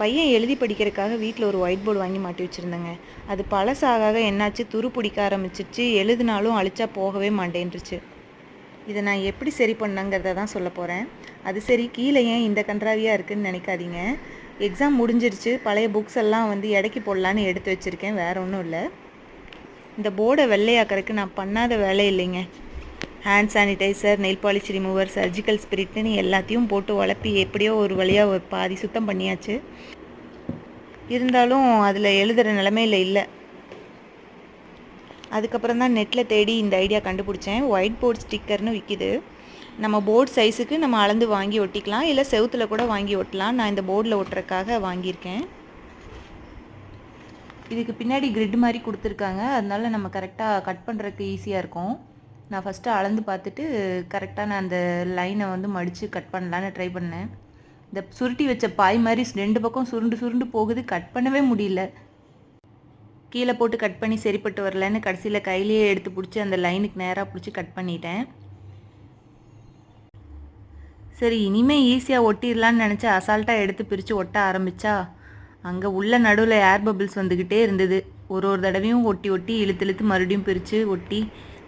பையன் எழுதி படிக்கிறதுக்காக வீட்டில் ஒரு ஒயிட் போர்டு வாங்கி மாட்டி வச்சுருந்தேங்க. அது பழசாக என்னாச்சு, துரு பிடிக்க ஆரம்பிச்சிருச்சு. எழுதினாலும் அழிச்சா போகவே மாட்டேன்ருச்சு. இதை நான் எப்படி சரி பண்ணேங்கிறத தான் சொல்ல போகிறேன். அது சரி, கீழே ஏன் இந்த கன்றாவியாக இருக்குதுன்னு நினைக்காதீங்க. எக்ஸாம் முடிஞ்சிருச்சு. பழைய புக்ஸ் எல்லாம் எடைக்கு போடலான்னு எடுத்து வச்சுருக்கேன். வேறு ஒன்றும் இல்லை. இந்த போர்டை வெள்ளையாக்கிறதுக்கு நான் பண்ணாத வேலை இல்லைங்க. Hand sanitiser, nail polish remover, surgical ஸ்பிரிட்னு எல்லாத்தையும் போட்டு உழப்பி எப்படியோ ஒரு வழியாக ஒரு பாதி சுத்தம் பண்ணியாச்சு. இருந்தாலும் அதில் எழுதுகிற நிலமையில் இல்லை. அதுக்கப்புறம் தான் நெட்டில் தேடி இந்த ஐடியா கண்டுபிடிச்சேன். ஒயிட் போர்ட் ஸ்டிக்கர்னு விற்கிது. நம்ம போர்டு சைஸுக்கு நம்ம அளந்து வாங்கி ஒட்டிக்கலாம், இல்லை செவுத்தில் கூட வாங்கி ஒட்டலாம். நான் இந்த போர்டில் ஒட்டுறதுக்காக வாங்கியிருக்கேன். இதுக்கு பின்னாடி கிரிட் மாதிரி கொடுத்துருக்காங்க. அதனால நம்ம கரெக்டாக கட் பண்ணுறதுக்கு ஈஸியாக இருக்கும். நான் ஃபஸ்ட்டு அளந்து பார்த்துட்டு கரெக்டாக நான் அந்த லைனை மடித்து கட் பண்ணலான்னு ட்ரை பண்ணேன். இந்த சுருட்டி வச்ச பாய் மாதிரி 2 பக்கம் சுருண்டு சுருண்டு போகுது. கட் பண்ணவே முடியல. கீழே போட்டு கட் பண்ணி சரிப்பட்டு வரலன்னு கடைசியில் கையிலேயே எடுத்து பிடிச்சி அந்த லைனுக்கு நேராக பிடிச்சி கட் பண்ணிட்டேன். சரி, இனிமேல் ஈஸியாக ஒட்டிடலான்னு நினச்சி அசால்ட்டாக எடுத்து பிரித்து ஒட்ட ஆரம்பித்தா அங்கே உள்ள நடுவில் ஏர் பபிள்ஸ் வந்துக்கிட்டே இருந்தது. ஒரு தடவையும் ஒட்டி ஒட்டி இழுத்து மறுபடியும் பிரித்து ஒட்டி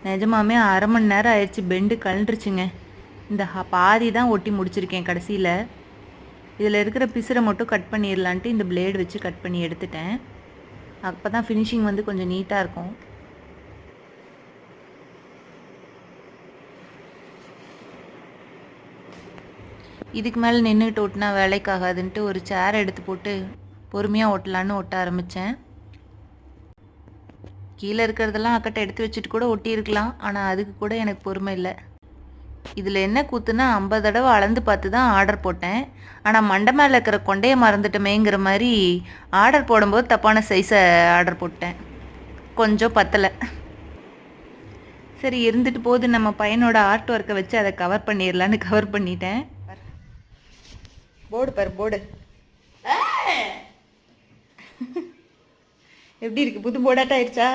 நிஜமாமே அரை மணி நேரம் ஆயிடுச்சு. பெண்டு கழண்டுருச்சுங்க. இந்த பாதி தான் ஒட்டி முடிச்சிருக்கேன். கடைசியில் இதில் இருக்கிற பிசுரை மட்டும் கட் பண்ணிடலான்ட்டு இந்த பிளேடு வச்சு கட் பண்ணி எடுத்துட்டேன். அப்போ தான் ஃபினிஷிங் கொஞ்சம் நீட்டாக இருக்கும். இதுக்கு மேலே நின்றுட்டு ஓட்டினா வேலைக்காகாதுன்ட்டு ஒரு சேர் எடுத்து போட்டு பொறுமையாக ஓட்டலான்னு ஒட்ட ஆரம்பித்தேன். கீழே இருக்கிறதெல்லாம் அக்கட்டை எடுத்து வச்சுட்டு கூட ஒட்டியிருக்கலாம். ஆனால் அதுக்கு கூட எனக்கு பொறுமை இல்லை. இதில் என்ன கூத்துன்னா 50 தடவை அளந்து பார்த்து தான் ஆர்டர் போட்டேன். ஆனால் மண்டை மேலே இருக்கிற கொண்டையை மறந்துட்டமேங்கிற மாதிரி ஆர்டர் போடும்போது தப்பான சைஸை ஆர்டர் போட்டேன். கொஞ்சம் பத்தலை. சரி, இருந்துட்டு போது நம்ம பையனோட ஆர்ட் ஒர்க்கை வச்சு அதை கவர் பண்ணிடலான்னு கவர் பண்ணிட்டேன். போர்டு பாரு, போர்டு எப்படி இருக்குது? புது போர்டாட்ட ஆயிடுச்சா?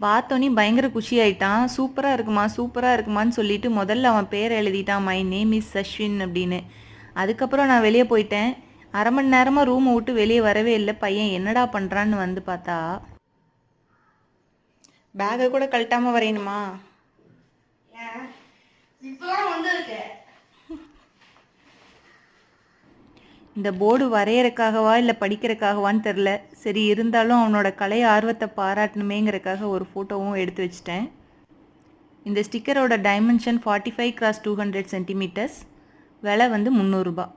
பார்த்தோன்னே பயங்கர குஷி ஆகிட்டான். சூப்பராக இருக்குமா சூப்பராக இருக்குமான்னு சொல்லிட்டு முதல்ல அவன் பேரை எழுதிட்டான், மை நேம் இஸ் அஸ்வின் அப்படின்னு. அதுக்கப்புறம் நான் வெளியே போயிட்டேன். அரை மணி நேரமாக ரூமை விட்டு வெளியே வரவே இல்லை. பையன் என்னடா பண்ணுறான்னு பார்த்தா பேகை கூட கழட்டாமல் வரையணுமா? இந்த போர்டு வரையறக்காகவா இல்லை படிக்கிறக்காகவான்னு தெரில. சரி, இருந்தாலும் அவனோட கலை ஆர்வத்தை பாராட்டணுமேங்கிறக்காக ஒரு ஃபோட்டோவும் எடுத்து வச்சிட்டேன். இந்த ஸ்டிக்கரோட டைமென்ஷன் 45x200 சென்டிமீட்டர்ஸ். விலை 300 ரூபாய்.